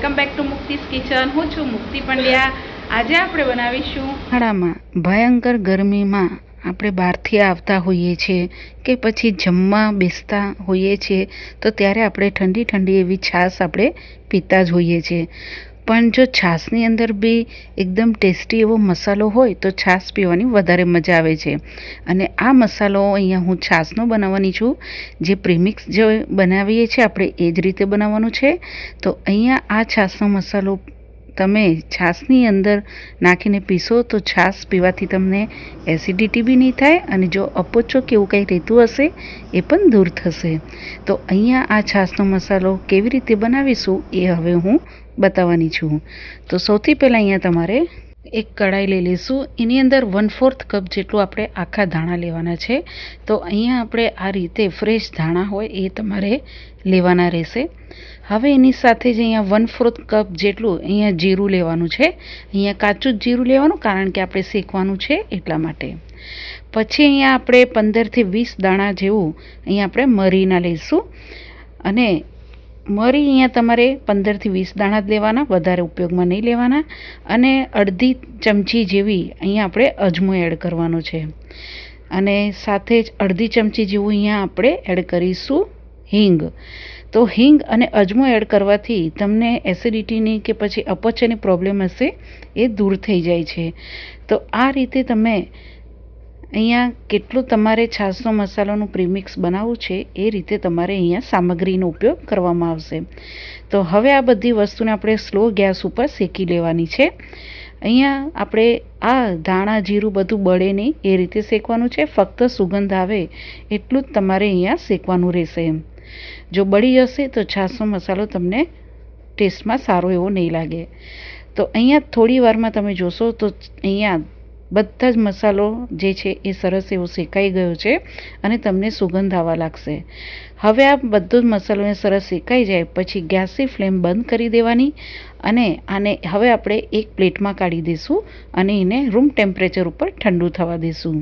Welcome back to મુક્તિસ kitchen. હું છું મુક્તિ પંડ્યા. આજે આપણે બનાવીશું ઉનાળામાં ભયંકર ગરમીમાં આપણે બહારથી આવતા હોઈએ છીએ કે પછી જમવા બેસતા હોઈએ છીએ તો ત્યારે આપણે ઠંડી ઠંડી એવી છાશ આપણે પીતા જ હોઈએ છીએ. પણ જો છાશની અંદર બી એકદમ ટેસ્ટી એવો મસાલો હોય તો છાશ પીવાની વધારે મજા આવે છે. અને આ મસાલો અહીંયા હું છાશનો બનાવવાની છું. જે પ્રીમિક્સ જે બનાવીએ છીએ આપણે એ જ રીતે બનાવવાનું છે. તો અહીંયા આ છાશનો મસાલો તમે છાશની અંદર નાખીને પીશો તો છાશ પીવાથી તમને એસિડિટી બી નહીં થાય અને જો અપચો કે એવું કંઈ રહેતું હશે એ પણ દૂર થશે. તો અહીંયા આ છાશનો મસાલો કેવી રીતે બનાવીશું એ હવે હું બતાવવાની છું. તો સૌથી પહેલાં અહીંયા તમારે એક કઢાઈ લઈ લઈશું. એની અંદર 1/4 કપ જેટલું આપણે આખા ધાણા લેવાના છે. તો અહીંયા આપણે આ રીતે ફ્રેશ ધાણા હોય એ તમારે લેવાના રહેશે. હવે એની સાથે જ અહીંયા 1/4 કપ જેટલું અહીંયા જીરું લેવાનું છે. અહીંયા કાચું જ જીરું લેવાનું કારણ કે આપણે શેકવાનું છે એટલા માટે. પછી અહીંયા આપણે 15થી 20 દાણા જેવું અહીંયા આપણે મરીના લઈશું. અને મરી અહીંયા તમારે 15થી 20 દાણા જ લેવાના, વધારે ઉપયોગમાં નહીં લેવાના. અને અડધી ચમચી જેવી અહીંયા આપણે અજમો એડ કરવાનો છે. અને સાથે જ અડધી ચમચી જેવું અહીંયા આપણે એડ કરીશું હિંગ. તો હિંગ અને અજમો એડ કરવાથી તમને એસિડિટીની કે પછી અપચની પ્રોબ્લેમ હશે એ દૂર થઈ જાય છે. તો આ રીતે તમે અહીંયા કેટલું તમારે છાશનો મસાલાનું પ્રીમિક્સ બનાવવું છે એ રીતે તમારે અહીંયા સામગ્રીનો ઉપયોગ કરવામાં આવશે. તો હવે આ બધી વસ્તુને આપણે સ્લો ગેસ ઉપર શેકી લેવાની છે. અહીંયા આપણે આ ધાણા જીરું બધું બળે નહીં એ રીતે શેકવાનું છે. ફક્ત સુગંધ આવે એટલું જ તમારે અહીંયા શેકવાનું રહેશે. જો બળી જશે તો છાશનો મસાલો તમને ટેસ્ટમાં સારો એવો નહીં લાગે. તો અહીંયા થોડી વારમાં તમે જોશો તો અહીંયા બધા જ મસાલો જે છે એ સરસ એવો શેકાઈ ગયો છે અને તમને સુગંધ આવવા લાગશે. હવે આ બધો જ મસાલો સરસ શેકાઈ જાય પછી ગેસની ફ્લેમ બંધ કરી દેવાની અને આને હવે આપણે એક પ્લેટમાં કાઢી દઈશું અને એને રૂમ ટેમ્પરેચર ઉપર ઠંડુ થવા દઈશું.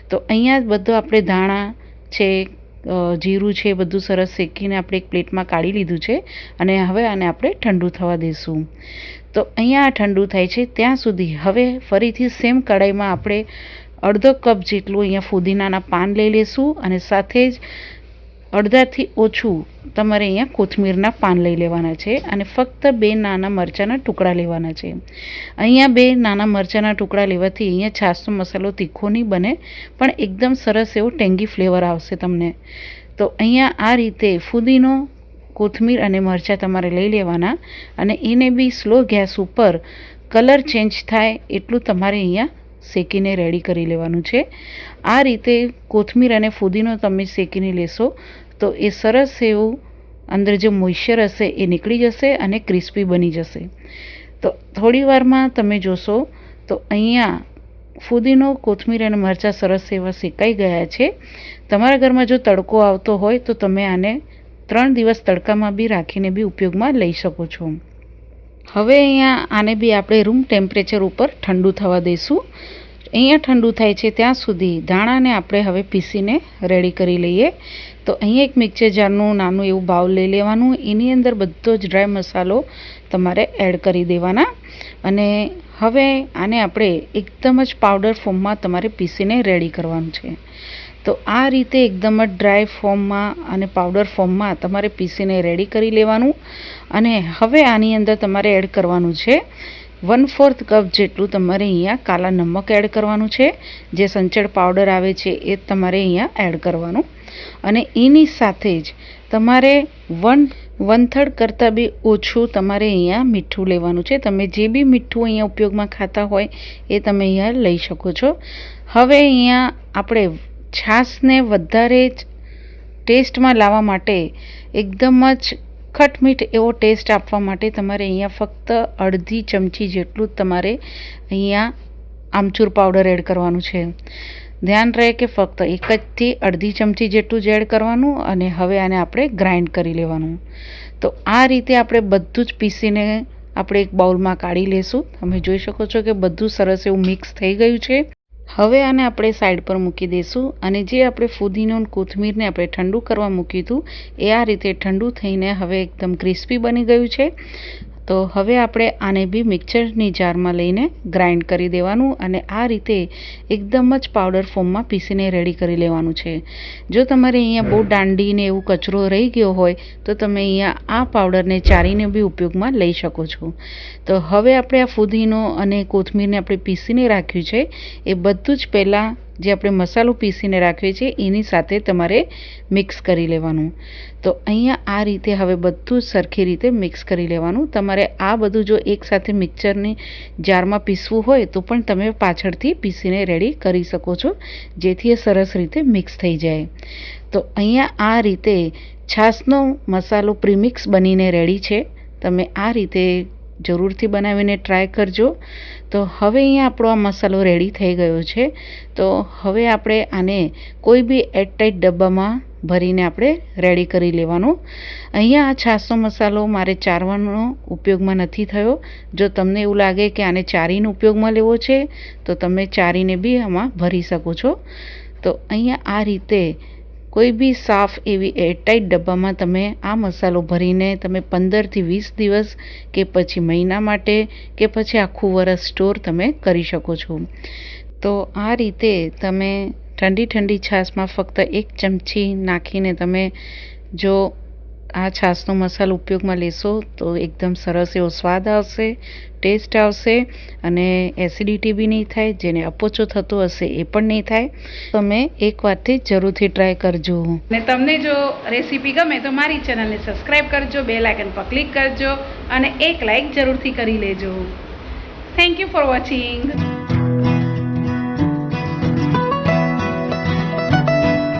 તો અહીંયા બધું આપણે ધાણા છે, જીરું છે, બધું સરસ શેકીને આપણે એક પ્લેટમાં કાઢી લીધું છે અને હવે આને આપણે ઠંડુ થવા દઈશું. તો અહીંયા આ ઠંડુ થાય છે ત્યાં સુધી હવે ફરીથી સેમ કઢાઈમાં આપણે અડધો કપ જેટલું અહીંયા ફુદીનાના પાન લઈ લઈશું અને સાથે જ અડધાથી ઓછું તમારે અહીંયા કોથમીરના પાન લઈ લેવાના છે. અને ફક્ત 2 નાના મરચાંના ટુકડા લેવાના છે. અહીંયા 2 નાના મરચાંના ટુકડા લેવાથી અહીંયા છાશનો મસાલો તીખો નહીં બને પણ એકદમ સરસ એવો ટેંગી ફ્લેવર આવશે તમને. તો અહીંયા આ રીતે ફુદીનો, કોથમીર અને મરચાં તમારે લઈ લેવાના અને એને બી સ્લો ગેસ ઉપર કલર ચેન્જ થાય એટલું તમારે અહીંયા શેકીને રેડી કરી લેવાનું છે. આ રીતે કોથમીર અને ફુદીનો તમે શેકીને લેશો તો એ સરસ એવું અંદર જે મોઇશ્ચર હશે એ નીકળી જશે અને ક્રિસ્પી બની જશે. તો થોડી વારમાં તમે જોશો તો અહીંયા ફુદીનો, કોથમીર અને મરચાં સરસ એવા શેકાઈ ગયા છે. તમારા ઘરમાં જો તડકો આવતો હોય તો તમે આને 3 દિવસ તડકામાં બી રાખીને બી ઉપયોગમાં લઈ શકો છો. હવે અહીંયા આને બી આપણે રૂમ ટેમ્પરેચર ઉપર ઠંડુ થવા દઈશું. અહીંયા ઠંડુ થાય છે ત્યાં સુધી ધાણાને આપણે હવે પીસીને રેડી કરી લઈએ. તો અહીંયા એક મિક્સર જારનું નાનું એવું બાઉલ લઈ લેવાનું. એની અંદર બધો જ ડ્રાય મસાલો તમારે એડ કરી દેવાના અને હવે આને આપણે એકદમ જ પાવડર ફોર્મમાં તમારે પીસીને રેડી કરવાનું છે. તો આ રીતે એકદમ જ ડ્રાય ફોર્મમાં અને પાવડર ફોર્મમાં તમારે પીસીને રેડી કરી લેવાનું. અને હવે આની અંદર તમારે એડ કરવાનું છે 1/4 કપ જેટલું તમારે અહીંયા કાલા નમક એડ કરવાનું છે. જે સંચળ પાવડર આવે છે એ તમારે અહીંયા એડ કરવાનું. અને એની સાથે જ તમારે 1/3 કરતાં બી ઓછું તમારે અહીંયા મીઠું લેવાનું છે. તમે જે બી મીઠું અહીંયા ઉપયોગમાં ખાતા હોય એ તમે અહીંયા લઈ શકો છો. હવે અહીંયા આપણે છાશને વધારે જ ટેસ્ટમાં લાવવા માટે એકદમ જ ખટમીઠ એવો ટેસ્ટ આપવા માટે તમારે અહીંયા ફક્ત અડધી ચમચી જેટલું જ તમારે અહીંયા આમચૂર પાવડર એડ કરવાનું છે. ધ્યાન રહે કે ફક્ત 1 થી અડધી ચમચી જેટલું જ એડ કરવાનું અને હવે આને આપણે ગ્રાઇન્ડ કરી લેવાનું. તો આ રીતે આપણે બધું જ પીસીને આપણે એક બાઉલમાં કાઢી લેશું. તમે જોઈ શકો છો કે બધું સરસ એવું મિક્સ થઈ ગયું છે. હવે આને આપણે સાઈડ પર મૂકી દઈશું અને જે આપણે ફુદીનો અને કોથમીરને આપણે ઠંડુ કરવા મૂક્યું હતું એ આ રીતે ઠંડુ થઈને હવે એકદમ ક્રિસ્પી બની ગયું છે. તો હવે આપણે આને બી મિક્સરની જારમાં લઈને ગ્રાઇન્ડ કરી દેવાનું અને આ રીતે એકદમ જ પાવડર ફોર્મમાં પીસીને રેડી કરી લેવાનું છે. જો તમારે અહીંયા બહુ દાંડીને એવું કચરો રહી ગયો હોય તો તમે અહીંયા આ પાવડરને ચારીને બી ઉપયોગમાં લઈ શકો છો. તો હવે આપણે આ ફુદીનો અને કોથમીરને આપણે પીસીને રાખ્યું છે એ બધું જ પહેલાં જે આપણે મસાલો પીસીને રાખ્યો છે એની સાથે તમારે મિક્સ કરી લેવાનું. તો અહીંયા આ રીતે હવે બધું જ સરખી રીતે મિક્સ કરી લેવાનું. તમારે આ બધું જો એકસાથે મિક્સરની જારમાં પીસવું હોય તો પણ તમે પાછળથી પીસીને રેડી કરી શકો છો, જેથી એ સરસ રીતે મિક્સ થઈ જાય. તો અહીંયા આ રીતે છાશનો મસાલો પ્રીમિક્સ બનીને રેડી છે. તમે આ રીતે જરૂરથી બનાવીને ટ્રાય કરજો. તો હવે અહીંયા આપણો આ મસાલો રેડી થઈ ગયો છે. તો હવે આપણે આને કોઈ બી એરટાઇટ ડબ્બામાં ભરીને આપણે રેડી કરી લેવાનું. અહીંયા આ છાશનો મસાલો મારે ચારવાનો ઉપયોગમાં નથી થયો. જો તમને એવું લાગે કે આને ચારીનો ઉપયોગમાં લેવો છે તો તમે ચારીને બી આમાં ભરી શકો છો. તો અહીંયા આ રીતે કોઈ બી સાફ એવી એરટાઇટ ડબ્બામાં તમે આ મસાલો ભરીને તમે 15થી 20 દિવસ કે પછી મહિના માટે કે પછી આખું વરસ સ્ટોર તમે કરી શકો છો. તો આ રીતે તમે ઠંડી છાશમાં ફક્ત 1 ચમચી નાખીને તમે જો આ છાશનો મસાલો ઉપયોગમાં લેશો તો એકદમ સરસ એવો સ્વાદ આવશે, ટેસ્ટ આવશે અને એસિડિટી બી નહીં થાય. જેને અપચો થતો હશે એ પણ નહીં થાય. તમે એકવારથી જરૂરથી ટ્રાય કરજો. અને તમને જો રેસીપી ગમે તો મારી ચેનલને સબસ્ક્રાઈબ કરજો, બેલ આઇકન પર ક્લિક કરજો અને એક લાઈક જરૂરથી કરી લેજો. Thank you for watching.